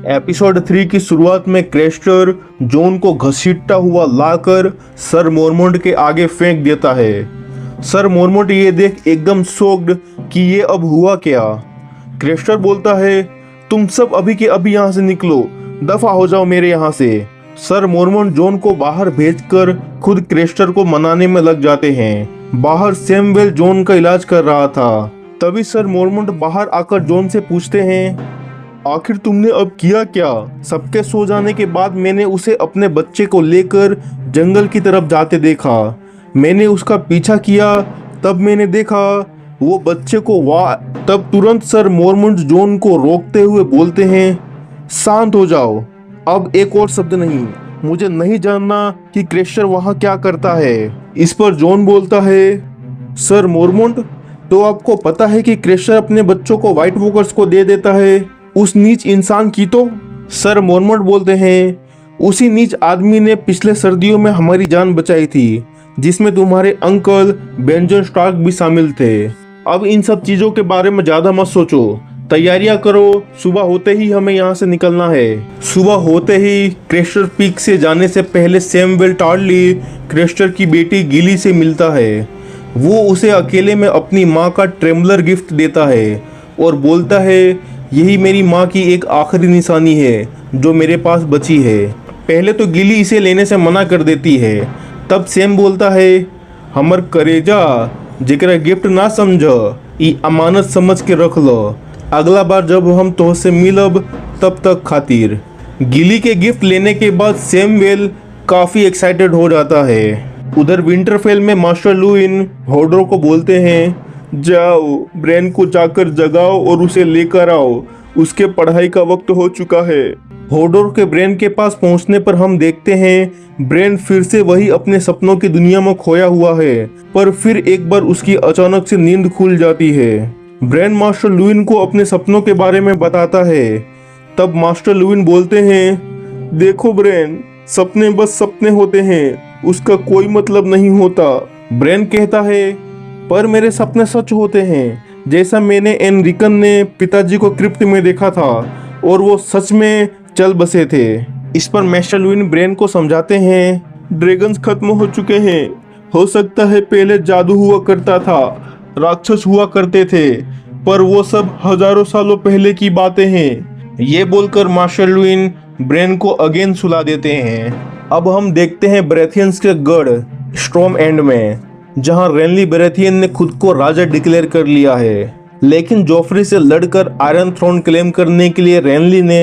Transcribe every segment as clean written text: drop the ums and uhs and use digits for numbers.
Episode 3 की शुरुआत में क्रेस्टर जॉन को घसीटता हुआ लाकर सर मोरमोंट के आगे फेंक देता है। सर मोरमोंट ये देख एकदम शॉक्ड कि ये अब हुआ क्या। क्रेस्टर बोलता है, तुम सब अभी के अभी यहाँ से निकलो, दफा हो जाओ मेरे यहाँ से। सर मोरमोंट जॉन को बाहर भेजकर खुद क्रेस्टर को मनाने में लग जाते हैं। बाहर सैमुएल जॉन का इलाज कर रहा था। तभी सर मोरमोंट बाहर आकर जॉन से पूछते हैं, आखिर तुमने अब किया क्या? सबके सो जाने के बाद मैंने उसे अपने बच्चे को लेकर जंगल की तरफ जाते देखा। मैंने उसका पीछा किया, तब मैंने देखा वो बच्चे को तब तुरंत सर मोरमोंट जॉन को रोकते हुए बोलते हैं, शांत हो जाओ, अब एक और शब्द नहीं। मुझे नहीं जानना कि क्रेस्टर वहाँ क्या करता है। इस पर जॉन बोलता है, सर मोरमोंट, तो आपको पता है कि क्रेस्टर अपने बच्चों को व्हाइट वॉकर्स को दे देता है, उस नीच इंसान की तो। सर मोरमोंट बोलते हैं, उसी नीच आदमी ने पिछले सर्दियों में हमारी जान बचाई थी, जिसमें तुम्हारे अंकल बेंजन स्टार्क भी शामिल थे। अब इन सब चीजों के बारे में ज्यादा मत सोचो, तैयारियां करो, सुबह होते ही हमें यहाँ से निकलना है। सुबह होते ही क्रेस्टर पीक से जाने से पहले सैमुएल टार्ली क्रेस्टर की बेटी गिली से मिलता है। वो उसे अकेले में अपनी माँ का ट्रेमलर गिफ्ट देता है और बोलता है, यही मेरी माँ की एक आखिरी निशानी है जो मेरे पास बची है। पहले तो गिली इसे लेने से मना कर देती है। तब सैम बोलता है, हमर करेजा, जेकरा गिफ्ट ना समझ, ई अमानत समझ के रख लो, अगला बार जब हम तुझसे मिलब तब तक खातिर। गिली के गिफ्ट लेने के बाद सैमुएल काफ़ी एक्साइटेड हो जाता है। उधर विंटरफेल में मास्टर लुइन होडरो को बोलते हैं, जाओ ब्रेन को जाकर जगाओ और उसे लेकर आओ, उसके पढ़ाई का वक्त हो चुका है। होडोर के ब्रेन के पास पहुंचने पर हम देखते हैं ब्रेन फिर से वही अपने सपनों की दुनिया में खोया हुआ है, पर फिर एक बार उसकी अचानक से नींद खुल जाती है। ब्रेन मास्टर लुइन को अपने सपनों के बारे में बताता है। तब मास्टर लुइन बोलते हैं, देखो ब्रेन, सपने बस सपने होते हैं, उसका कोई मतलब नहीं होता। ब्रेन कहता है, पर मेरे सपने सच होते हैं, जैसा मैंने एनरिकन ने पिताजी को क्रिप्ट में देखा था और वो सच में चल बसे थे। इस पर मास्टर लुइन ब्रेन को समझाते हैं, ड्रैगन्स खत्म हो चुके हैं, हो सकता है पहले जादू हुआ करता था, राक्षस हुआ करते थे, पर वो सब हजारों सालों पहले की बातें हैं। ये बोलकर मास्टर लुइन ब्रेन को अगेन सुला देते हैं। अब हम देखते हैं ब्रेथियंस के गढ़ स्ट्रॉम एंड में, जहां रेनली ब्रेथियन ने खुद को राजा डिक्लेयर कर लिया है। लेकिन जोफ्री से लड़कर आयरन थ्रोन क्लेम करने के लिए रेनली ने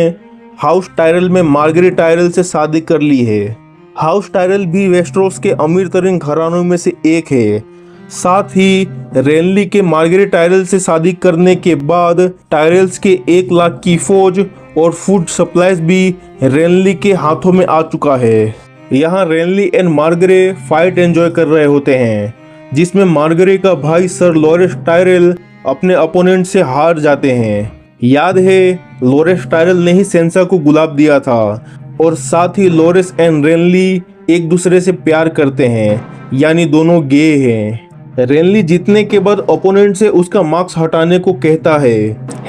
हाउस टायरल में मार्गरेट टायरल से शादी कर ली है। हाउस टायरल भी वेस्टरोस के अमीर तरीन घरानों में से एक है। साथ ही रेनली के मार्गरेट टायरल से शादी करने के बाद टायरल्स के 1 लाख की फौज और फूड सप्लाईज भी रेनली के हाथों में आ चुका है। यहाँ रेनली एंड मार्गरे फाइट एंजॉय कर रहे होते हैं, जिसमें मार्गरे का भाई सर लोरेस टायरल अपने अपोनेंट से हार जाते हैं। याद है, लोरेस टायरल ने ही सेंसा को गुलाब दिया था और साथ ही लोरेस एंड रेनली एक दूसरे से प्यार करते हैं, यानी दोनों गे हैं। रेनली जीतने के बाद ओपोनेंट से उसका मार्क्स हटाने को कहता है।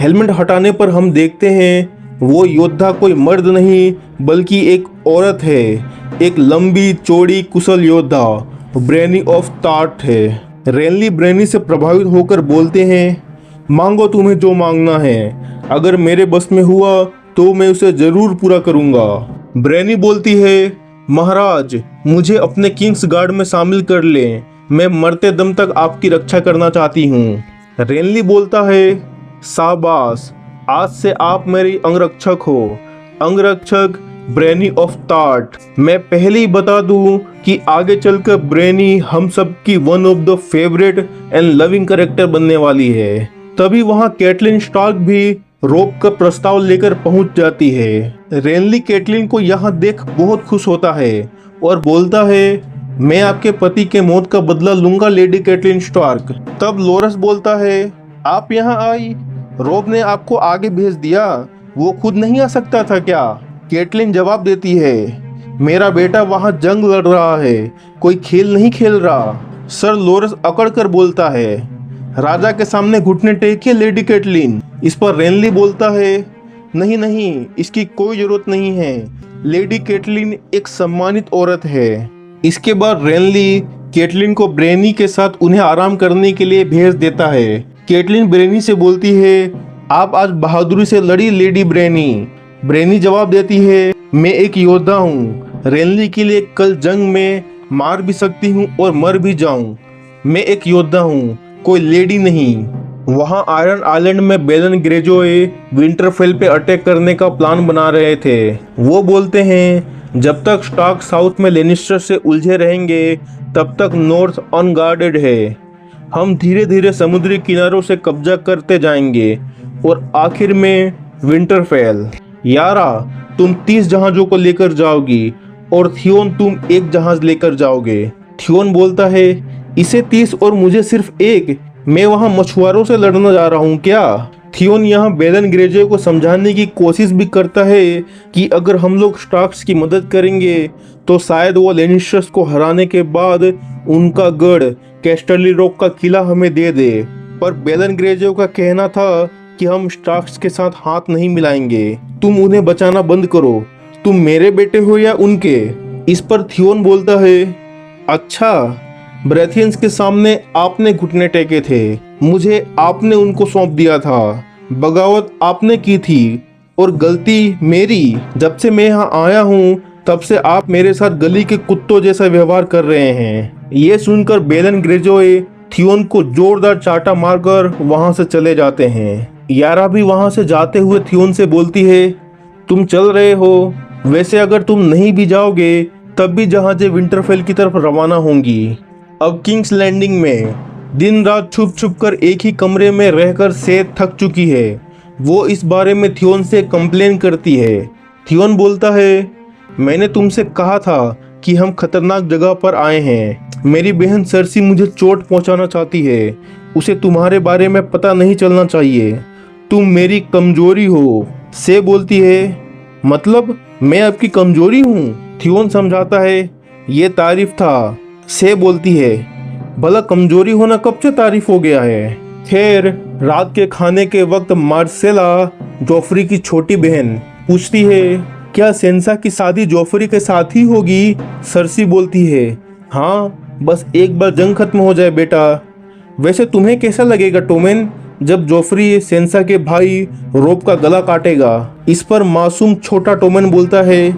हेलमेट हटाने पर हम देखते हैं वो योद्धा कोई मर्द नहीं बल्कि एक औरत है, एक लंबी चौड़ी कुशल योद्धा ब्रेनी ऑफ टार्ट है। रेनली ब्रेनी से प्रभावित होकर बोलते हैं, मांगो तुम्हें जो मांगना है, अगर मेरे बस में हुआ तो मैं उसे जरूर पूरा करूंगा। ब्रेनी बोलती है, महाराज, मुझे अपने किंग्स गार्ड में शामिल कर लें, मैं मरते दम तक आपकी रक्षा करना चाहती हूँ। रेनली बोलता है, शाबाश, आज से आप मेरी अंगरक्षक हो, अंगरक्षक ब्रेनी ऑफ टार्ट। मैं पहले ही बता दूं कि आगे चलकर ब्रेनी हम सब की one of the favourite and loving character बनने वाली है। तभी वहां कैटलिन स्टार्क भी रोब का प्रस्ताव लेकर पहुंच जाती है। रेनली कैटलिन को यहाँ देख बहुत खुश होता है और बोलता है, मैं आपके पति के मौत का बदला लूंगा लेडी कैटलिन स्टार्क। तब लोरस बोलता है, आप यहाँ आई, रोब ने आपको आगे भेज दिया, वो खुद नहीं आ सकता था क्या? कैटलिन जवाब देती है, मेरा बेटा वहाँ जंग लड़ रहा है, कोई खेल नहीं खेल रहा। सर लोरस अकड़ कर बोलता है, राजा के सामने घुटने टेकिए लेडी कैटलिन। इस पर रेनली बोलता है, नहीं नहीं, इसकी कोई जरूरत नहीं है। लेडी केटलिन एक सम्मानित औरत है। इसके बाद रेनली केटलिन को ब्रेनी के साथ उन्हें आराम करने के लिए भेज देता है। केटलिन ब्रेनी से बोलती है, आप आज बहादुरी से लड़ी लेडी ब्रेनी। ब्रेनी जवाब देती है, मैं एक योद्धा हूँ। रेनली के लिए कल जंग में मार भी सकती हूँ और मर भी जाऊँ। मैं एक योद्धा हूँ, कोई लेडी नहीं। वहाँ आयरन आइलैंड में बेलन ग्रेजोए विंटरफेल पे अटैक करने का प्लान बना रहे थे। वो बोलते हैं जब तक स्टार्क साउथ में लेनिस्टर से उलझे रहेंगे तब तक नॉर्थ अनगार्डेड है। हम धीरे धीरे समुद्री किनारों से कब्जा करते जाएंगे और आखिर में विंटरफेल। यारा, तुम 30 जहाजों को लेकर जाओगी और थियोन तुम एक जहाज लेकर जाओगे। थियोन बोलता है, इसे 30 और मुझे सिर्फ एक, मैं वहां मछुआरों से लड़ने जा रहा हूं क्या? थियोन यहाँ बेलन ग्रेजे को समझाने की कोशिश भी करता है कि अगर हम लोग स्टार्क्स की मदद करेंगे तो शायद वो लेनिस्टर्स को हराने के बाद उनका गढ़ कैस्टरली रॉक का किला हमें दे दे। पर बेलन ग्रेजे का कहना था कि हम स्टार्क्स के साथ हाथ नहीं मिलाएंगे। तुम उन्हें बचाना बंद करो। तुम मेरे बेटे हो या उनके? इस पर थियोन बोलता है, अच्छा, ब्रेथियंस के सामने आपने घुटने टेके थे, मुझे आपने उनको सौंप दिया था, बगावत आपने की थी और गलती मेरी। जब से मैं यहाँ आया हूँ तब से आप मेरे साथ गली के कुत्तों जैसा व्यवहार कर रहे हैं। ये सुनकर बेलन ग्रेजोए थियोन को जोरदार चाटा मारकर वहां से चले जाते हैं। यारा भी वहां से जाते हुए थियोन से बोलती है, तुम चल रहे हो, वैसे अगर तुम नहीं भी जाओगे तब भी जहाजें विंटरफेल की तरफ रवाना होंगी। अब किंग्स लैंडिंग में दिन रात छुप छुप कर एक ही कमरे में रहकर सेथ थक चुकी है। वो इस बारे में थियोन से कंप्लेन करती है। थियोन बोलता है, मैंने तुमसे कहा था कि हम खतरनाक जगह पर आए हैं। मेरी बहन सरसी मुझे चोट पहुंचाना चाहती है, उसे तुम्हारे बारे में पता नहीं चलना चाहिए। तुम मेरी कमजोरी हो। से बोलती है, मतलब मैं आपकी कमजोरी हूँ? थियोन समझाता है, ये तारीफ था। से बोलती है, भला कमजोरी होना कब से तारीफ हो गया है? खैर, रात के खाने के वक्त मार्सेला, जोफ्री की छोटी बहन, पूछती है, क्या सेंसा की शादी जोफ्री के साथ ही होगी? सरसी बोलती है, हाँ, बस एक बार जंग खत्म हो जाए बेटा। वैसे तुम्हें कैसा लगेगा टोमेन जब जोफ्री सेंसा के भाई रोब का गला काटेगा? इस पर मासूम छोटा टोमेन बोलता है,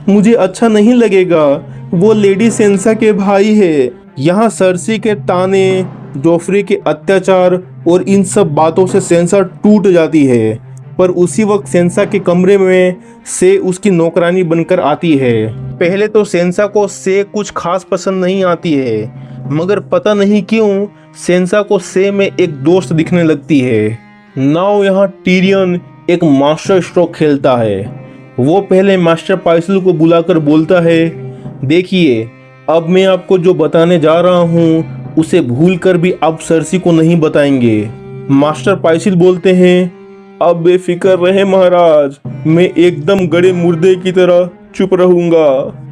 मुझे अच्छा नहीं लगेगा, वो लेडी सेंसा के भाई है। यहाँ सरसी के ताने, जोफ्री के अत्याचार और इन सब बातों से सेंसा टूट जाती है। पर उसी वक्त सेंसा के कमरे में से उसकी नौकरानी बनकर आती है। पहले तो सेंसा को से कुछ खास पसंद नहीं आती है, मगर पता नहीं क्यों सेंसा को से में एक दोस्त दिखने लगती है। नाउ यहाँ टीरियन एक मास्टर स्ट्रोक खेलता है। वो पहले मास्टर पाइसल को बुलाकर बोलता है, देखिए, अब मैं आपको जो बताने जा रहा हूँ उसे भूलकर भी आप सरसी को नहीं बताएंगे। मास्टर पाइसिल बोलते हैं, अब बेफिक्र रहे महाराज, मैं एकदम गड़े मुर्दे की तरह चुप रहूंगा।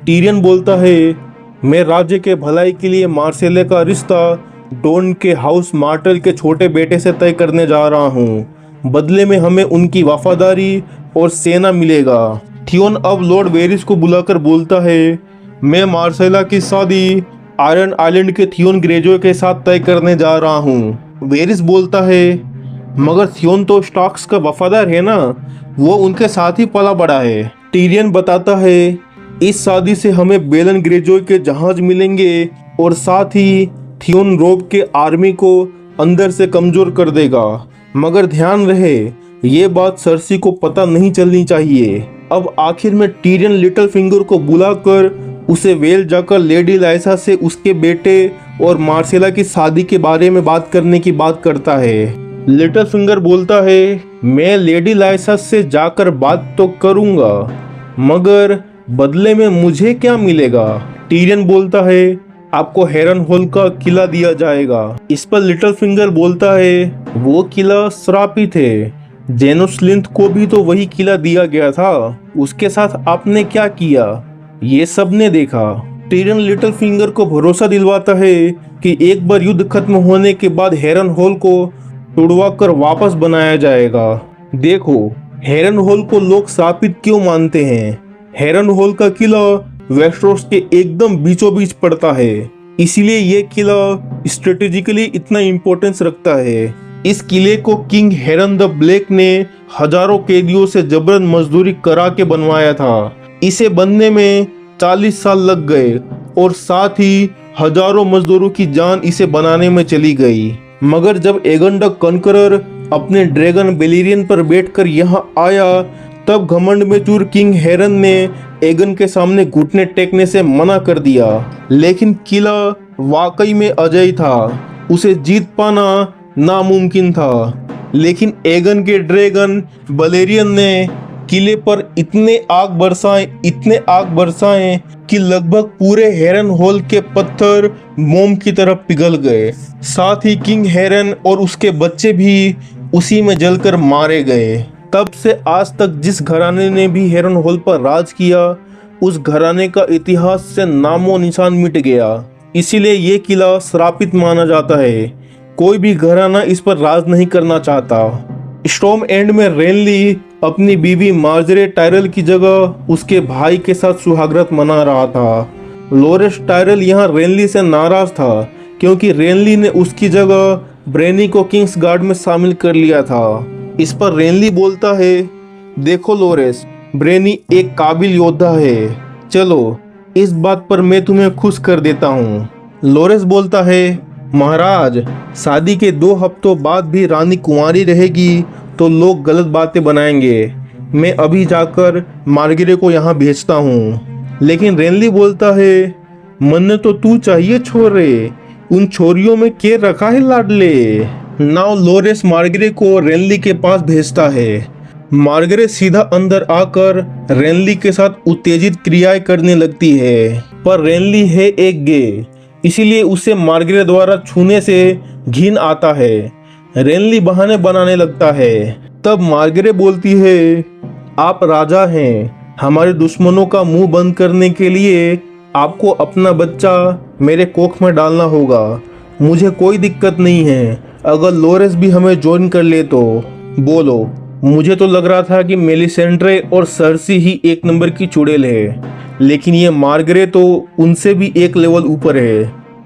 टीरियन बोलता है, मैं राज्य के भलाई के लिए मार्सेले का रिश्ता डॉन के हाउस मार्टल के छोटे बेटे से तय करने जा रहा हूँ। बदले में हमें उनकी वफादारी और सेना मिलेगा। थियोन अब लॉर्ड वेरिस को बुलाकर बोलता है, मैं मार्सेला की शादी आयरन आइलैंड के थियोन ग्रेजो के साथ तय करने जा रहा हूँ। वेरिस बोलता है, मगर थियोन तो स्टार्क्स का वफादार है ना, वो उनके साथ ही पला बड़ा है। टीरियन बताता है, इस शादी से हमें बेलन ग्रेजोय के जहाज मिलेंगे और साथ ही थियोन रोब के आर्मी को अंदर से कमजोर कर देगा। मगर ध्यान रहे, ये बात सरसी को पता नहीं चलनी चाहिए। अब आखिर में टीरियन लिटिल फिंगर को बुलाकर उसे वेल जाकर लेडी लाइसा से उसके बेटे और मार्सेला की शादी के बारे में बात करने की बात करता है। लिटिल फिंगर बोलता है, मैं लेडी लाइसा से जाकर बात तो करूंगा, मगर बदले में मुझे क्या मिलेगा? टीरियन बोलता है, आपको हेरन होल का किला दिया जाएगा। इस पर लिटिल फिंगर बोलता है, वो किला श्रापित है, जेनोस्लिंथ को भी तो वही किला दिया गया था, उसके साथ आपने क्या किया, ये सब ने देखा। टीरियन लिटिल फिंगर को भरोसा दिलवाता है कि एक बार युद्ध खत्म होने के बाद हेरन होल को तोड़वा कर वापस बनाया जाएगा। देखो, हेरन हॉल को लोग श्रापित क्यों मानते हैं? हेरन हॉल का किला वेस्टरोस के एकदम बीचों बीच पड़ता है, इसीलिए ये किला स्ट्रेटेजिकली इतना इम्पोर्टेंस रखता है। इस किले को किंग हेरन द ब्लैक ने हजारों कैदियों से जबरन मजदूरी करा के बनवाया था। इसे बनने में 40 साल लग गए और साथ ही हजारों मजदूरों की जान इसे बनाने में चली गई। मगर जब एगन द कॉन्करर अपने ड्रैगन बेलिरियन पर बैठकर यहाँ आया, तब घमंड में चूर किंग हेरन ने एगन के सामने घुटने टेकने से मना कर दिया। लेकिन किला वाकई में अजय था, उसे जीत पाना नामुमकिन था। लेकिन एगन के ड्रैगन बेलिरियन ने किले पर इतने आग बरसाए कि लगभग पूरे हेरन हॉल के पत्थर मोम की तरह पिघल गए। साथ ही किंग हेरन और उसके बच्चे भी उसी में जलकर मारे गए। तब से आज तक जिस घराने ने भी हेरन हॉल पर राज किया, उस घराने का इतिहास से नामो निशान मिट गया। इसीलिए ये किला श्रापित माना जाता है। कोई भी घराना इस पर राज नहीं करना चाहता। स्टॉर्म एंड में रेनली अपनी बीवी मार्जरे टायरल की जगह उसके भाई के साथ सुहागरात मना रहा था। लोरेस टायरल यहाँ रेनली से नाराज था क्योंकि रेनली ने उसकी जगह ब्रेनी को किंग्स गार्ड में शामिल कर लिया था। इस पर रेनली बोलता है, देखो लोरेस, ब्रेनी एक काबिल योद्धा है, चलो इस बात पर मैं तुम्हें खुश कर देता हूँ। लोरेस बोलता है, महाराज, शादी के 2 हफ्तों बाद भी रानी कुंवारी रहेगी तो लोग गलत बातें बनाएंगे। मैं अभी जाकर मार्गरे को यहाँ भेजता हूँ। लेकिन रेनली बोलता है, मन तो तू चाहिए छोरे, उन छोरियों में के रखा है लाडले। नाउ लोरेस मार्गरे को रेनली के पास भेजता है। मार्गरे सीधा अंदर आकर रेनली के साथ उत्तेजित क्रियाएं करने लगती है, पर रेनली है एक गे, इसीलिए उसे मार्गरे द्वारा छूने से घिन आता है। रेनली बहाने बनाने लगता है। तब मार्गरे बोलती है, आप राजा हैं, हमारे दुश्मनों का मुंह बंद करने के लिए आपको अपना बच्चा मेरे कोख में डालना होगा। मुझे कोई दिक्कत नहीं है अगर लोरेस भी हमें ज्वाइन कर ले तो। बोलो, मुझे तो लग रहा था कि मेलिसेंड्रे और सर्सी ही एक नंबर की चुड़ैल है, लेकिन ये मार्गरे तो उनसे भी एक लेवल ऊपर है।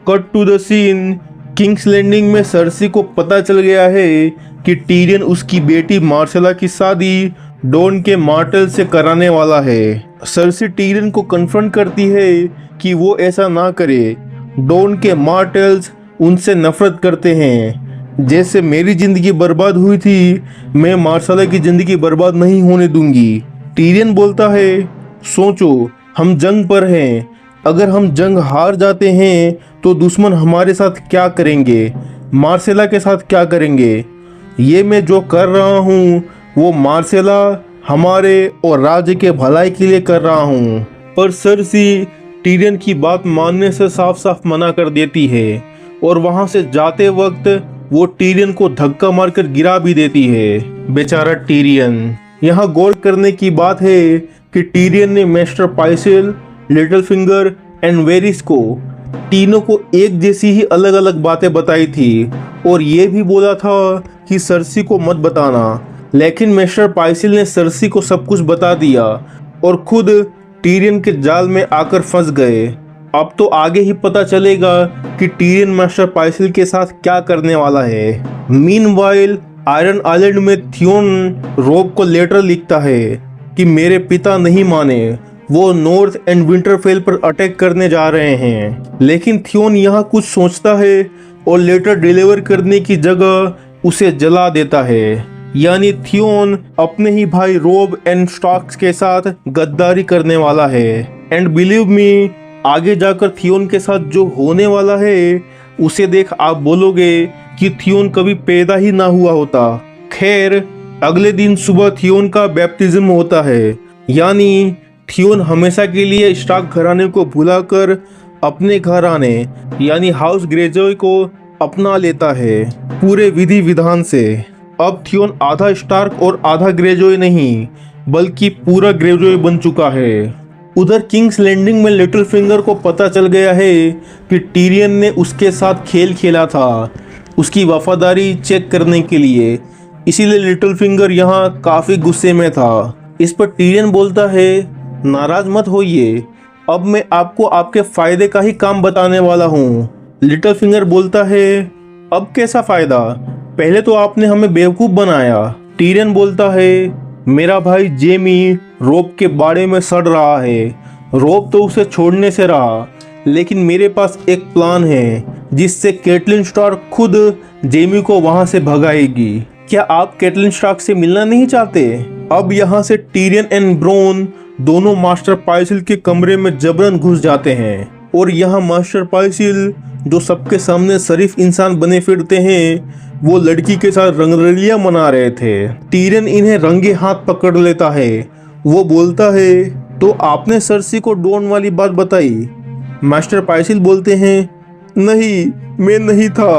Cut to the scene. King's Landing में सर्सी को पता चल गया है कि टीरियन उसकी बेटी मार्सेला की शादी डॉन के मार्टेल से कराने वाला है। सर्सी टीरियन को कन्फ्रंट करती है कि वो ऐसा ना करे। डॉन के मार्टेल्स उनसे नफरत करते हैं। जैसे मेरी जिंदगी बर्बाद हुई थी, मैं मार्सेला की जिंदगी बर्बाद नहीं होने दूंगी। टीरियन बोलता है, सोचो, हम जंग पर हैं, अगर हम जंग हार जाते हैं तो दुश्मन हमारे साथ क्या करेंगे, मार्सेला के साथ क्या करेंगे। ये मैं जो कर रहा हूँ वो मार्सेला, हमारे और राज्य के भलाई के लिए कर रहा हूँ। पर सर्सी टीरियन की बात मानने से साफ साफ मना कर देती है और वहाँ से जाते वक्त वो टीरियन को धक्का मारकर गिरा भी देती है। बेचारा टीरियन। यहाँ गौर करने की बात है कि टीरियन ने maester Pycelle, Littlefinger and Varys को तीनों को एक जैसी ही अलग अलग बातें बताई थी और ये भी बोला था कि सर्सी को मत बताना। लेकिन मेस्टर पाइसेल ने सर्सी को सब कुछ बता दिया और खुद टीरियन के जाल में आकर फंस गए। अब तो आगे ही पता चलेगा कि टीरियन मास्टर पाइसेल के साथ क्या करने वाला है। मीनवाइल आयरन आइलैंड में थियोन रोब को लेटर लिखता है कि मेरे पिता नहीं माने, वो नॉर्थ एंड विंटरफेल पर अटैक करने जा रहे हैं। लेकिन थियोन यहाँ कुछ सोचता है और लेटर डिलीवर करने की जगह उसे जला देता है। यानी थियोन अपने ही भाई रोब एंड स्टार्क्स के साथ गद्दारी करने वाला है। एंड बिलीव मी, आगे जाकर थियोन के साथ जो होने वाला है उसे देख आप बोलोगे कि थियोन कभी पैदा ही ना हुआ होता। खैर, अगले दिन सुबह थियोन का बैप्टिज्म होता है, यानी थियोन हमेशा के लिए स्टार्क घराने को भुलाकर अपने घराने यानी हाउस ग्रेजॉय को अपना लेता है पूरे विधि विधान से। अब थियोन आधा स्टार्क और आधा ग्रेजॉय नहीं बल्कि पूरा ग्रेजॉय बन चुका है। उधर किंग्स लैंडिंग में लिटिल फिंगर को पता चल गया है कि टीरियन ने उसके साथ खेल खेला था, उसकी वफादारी चेक करने के लिए। इसीलिए लिटिल फिंगर यहाँ काफी गुस्से में था। इस पर टीरियन बोलता है, नाराज मत होइए, अब मैं आपको आपके फायदे का ही काम बताने वाला हूँ। लिटिल फिंगर बोलता है, अब कैसा फायदा? पहले तो आपने हमें बेवकूफ बनाया। टीरियन बोलता है, मेरा भाई जेमी रोब के बाड़े में सड़ रहा है। रोब तो उसे छोड़ने से रहा, लेकिन मेरे पास एक प्लान है जिससे कैटलिन स्टार्क खुद जेमी को वहां से भगाएगी। क्या आप कैटलिन स्टार्क से मिलना नहीं चाहते? अब यहाँ से टीरियन एंड ब्रॉन दोनों मास्टर पाइसिल के कमरे में जबरन घुस जाते हैं और यहाँ मास्टर पाइसिल जो सबके सामने शरीफ इंसान बने फिरते हैं, वो लड़की के साथ रंगरलियां मना रहे थे। टीरियन इन्हें रंगे हाथ पकड़ लेता है। वो बोलता है, तो आपने सर्सी को डॉन वाली बात बताई? मास्टर पाइसिल बोलते हैं, नहीं, मैं नहीं था।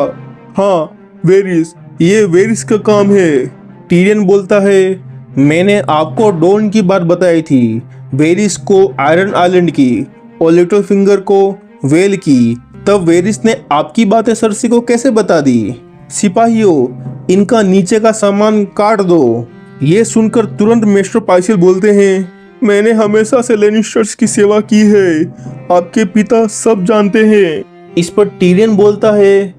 हाँ, वेरिस, ये वेरिस का काम है। टीरियन बोलता है, मैंने आपको डॉन की बात बताई थी, वेरिस को आयरन आइलैंड की और लिटिल फिंगर को वेल की। तब वेरिस ने आपकी बातें सर्सी को कैसे बता दी? सिपाहियों, इनका नीचे का सामान काट दो। ये सुनकर तुरंत मास्टर पाइसिल बोलते हैं, मैंने हमेशा से लेनिस्टर्स की सेवा की है, आपके पिता सब जानते हैं। इस पर टीरियन बोलता है,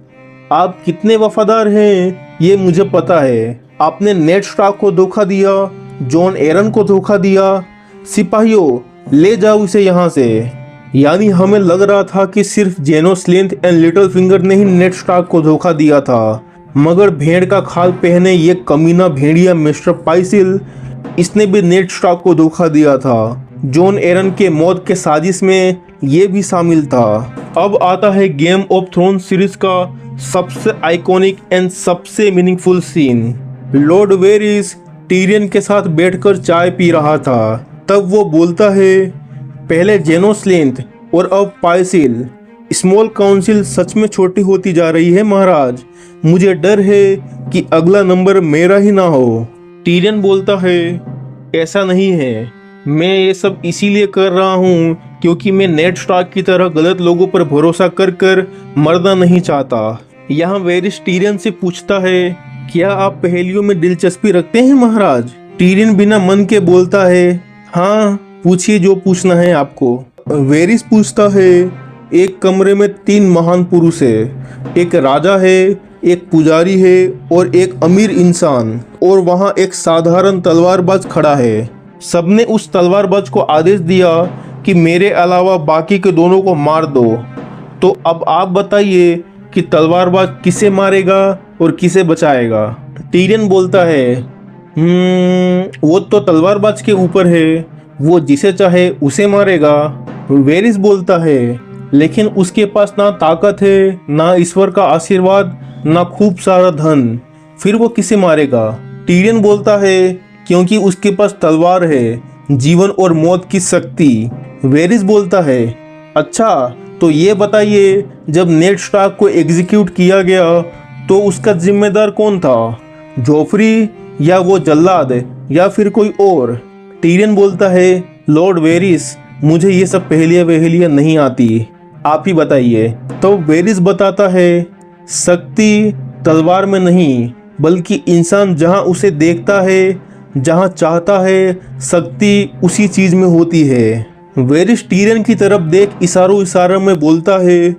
आप कितने वफादार हैं ये मुझे पता है। आपने नेड स्टार्क को धोखा दिया, जॉन एरन को धोखा दिया। सिपाहियों, ले जाओ इसे यहाँ से। यानी हमें लग रहा था कि सिर्फ जेनोस लिंथ एंड लिटिल फिंगर ने ही नेड स्टार्क को धोखा दिया था, मगर भेड़ का खाल पहने ये कमीना भेड़िया मिस्टर पाइसिल, इसने भी नेड स्टार्क को धोखा दिया था। जॉन एरन के मौत के साजिश में ये भी शामिल था। अब आता है गेम ऑफ थ्रोन्स सीरीज का सबसे आइकॉनिक एंड सबसे meaningful scene. Lord Varys Tyrion के साथ बैठकर चाय पी रहा था। तब वो बोलता है, पहले जेनोस लिंथ और अब पाइसिल, स्मॉल काउंसिल सच में छोटी होती जा रही है महाराज। मुझे डर है कि अगला नंबर मेरा ही ना हो। टीरियन बोलता है, ऐसा नहीं है, मैं ये सब इसीलिए कर रहा हूँ क्योंकि मैं नेड स्टार्क की तरह गलत लोगों पर भरोसा कर कर मरना नहीं चाहता। यहाँ वेरिस टीरियन से पूछता है, क्या आप पहेलियों में दिलचस्पी रखते हैं महाराज? टीरियन बिना मन के बोलता है, हाँ, पूछिए जो पूछना है आपको। वेरिस पूछता है, एक कमरे में 3 महान पुरुष है, एक राजा है, एक पुजारी है और एक अमीर इंसान, और वहाँ एक साधारण तलवारबाज खड़ा है। सबने उस तलवारबाज को आदेश दिया कि मेरे अलावा बाकी के दोनों को मार दो। तो अब आप बताइए कि तलवारबाज किसे मारेगा और किसे बचाएगा? टीरियन बोलता है, वो तो तलवारबाज के ऊपर है, वो जिसे चाहे उसे मारेगा। वेरिस बोलता है, लेकिन उसके पास ना ताकत है, ना ईश्वर का आशीर्वाद, ना खूब सारा धन, फिर वो किसे मारेगा? टीरियन बोलता है, क्योंकि उसके पास तलवार है, जीवन और मौत की शक्ति। वेरिस बोलता है, अच्छा, तो ये बताइए, जब नेड स्टार्क को एग्जीक्यूट किया गया तो उसका जिम्मेदार कौन था? जोफ्री या वो जल्लाद या फिर कोई और? टीरियन बोलता है, लॉर्ड वेरिस, मुझे ये सब पहेलियां वहेलियां नहीं आती, आप ही बताइए। तो वेरिस बताता है, शक्ति तलवार में नहीं, बल्कि इंसान जहां उसे देखता है, जहां चाहता है, शक्ति उसी चीज में होती है। वेरिस टीरियन की तरफ देख इशारों में बोलता है,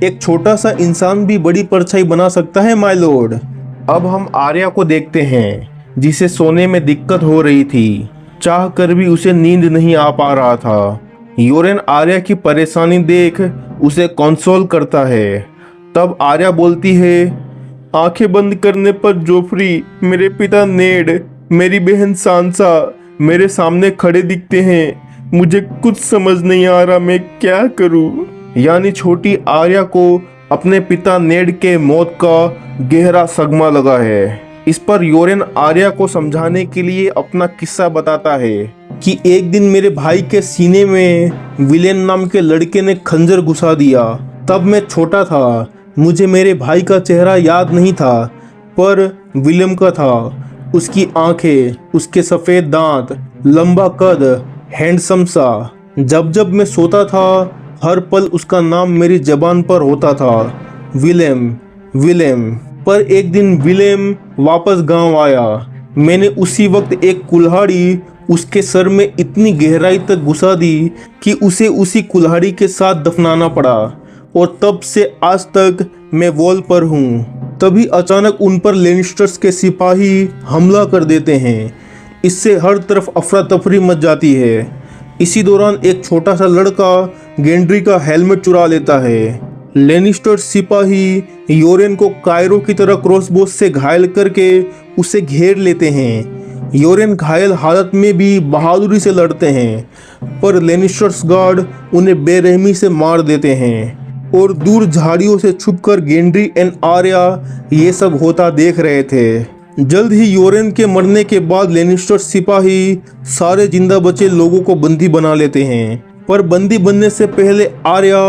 एक छोटा सा इंसान भी बड़ी परछाई बना सकता है माय लॉर्ड। अब हम आर्या को देखते हैं, जिसे सोने में दिक्कत हो रही थी, चाह कर भी उसे नींद नहीं आ पा रहा था। योरेन आर्या की परेशानी देख उसे कंसोल करता है। तब आर्या बोलती है, आंखें बंद करने पर जोफ्री, मेरे पिता नेड, मेरी बहन सांसा मेरे सामने खड़े दिखते हैं। मुझे कुछ समझ नहीं आ रहा, मैं क्या करूं? यानी छोटी आर्या को अपने पिता नेड के मौत का गहरा सदमा लगा है। इस पर योरेन आर्या को समझाने के लिए अपना किस्सा बताता है कि एक दिन मेरे भाई के सीने में विलेन नाम के लड़के ने खंजर घुसा दिया। तब मैं छोटा था, मुझे मेरे भाई का चेहरा याद नहीं था, पर विलियम का था। उसकी आंखें, उसके सफ़ेद दांत, लंबा कद, हैंडसम सा। जब जब मैं सोता था, हर पल उसका नाम मेरी जबान पर होता था, विलेम, विलेम। पर एक दिन विलेम वापस गांव आया। मैंने उसी वक्त एक कुल्हाड़ी उसके सर में इतनी गहराई तक घुसा दी कि उसे उसी कुल्हाड़ी के साथ दफनाना पड़ा, और तब से आज तक मैं वॉल पर हूँ। तभी अचानक उन पर लेनिस्टर्स के सिपाही हमला कर देते हैं। इससे हर तरफ अफरा तफरी मच जाती है। इसी दौरान एक छोटा सा लड़का गेंड्री का हेलमेट चुरा लेता है। लेनिस्टर सिपाही योरेन को कायरो की तरह क्रॉसबो से घायल करके उसे घेर लेते हैं। योरेन घायल हालत में भी बहादुरी से लड़ते हैं, पर लेनिस्टर्स गार्ड उन्हें बेरहमी से मार देते हैं और दूर झाड़ियों से छुपकर गेंड्री एंड आर्या ये सब होता देख रहे थे। जल्द ही योरेन के मरने के बाद लेनिस्टर सिपाही सारे जिंदा बचे लोगों को बंदी बना लेते हैं, पर बंदी बनने से पहले आर्या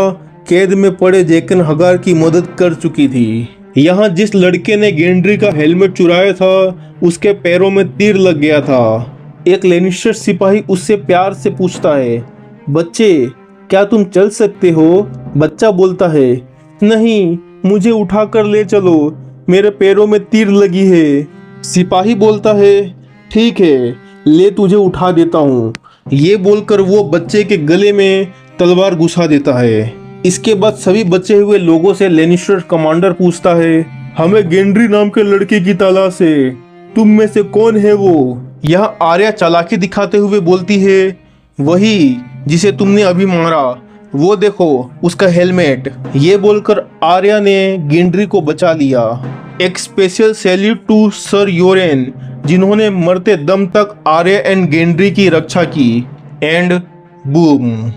कैद में पड़े जैकन हगार की मदद कर चुकी थी। यहाँ जिस लड़के ने गेंड्री का हेलमेट चुराया था उसके पैरों में तीर लग गया था। एक लेनिस्टर सिपाही उससे प्यार से पूछता है, बच्चे क्या तुम चल सकते हो? बच्चा बोलता है, नहीं, मुझे उठाकर ले चलो, मेरे पैरों में तीर लगी है। सिपाही बोलता है, ठीक है, ले तुझे उठा देता हूँ। ये बोलकर वो बच्चे के गले में तलवार घुसा देता है। इसके बाद सभी बचे हुए लोगों से लेनिस्टर कमांडर पूछता है, हमें गेंड्री नाम के लड़के की तलाश है, तुम में से कौन है वो? यहाँ आर्या चालाकी दिखाते हुए बोलती है, वही जिसे तुमने अभी मारा, वो देखो उसका हेलमेट। ये बोलकर आर्या ने गेंड्री को बचा लिया। एक स्पेशल सैल्यूट टू सर योरेन, जिन्होंने मरते दम तक आर्या एंड गेंड्री की रक्षा की। And boom.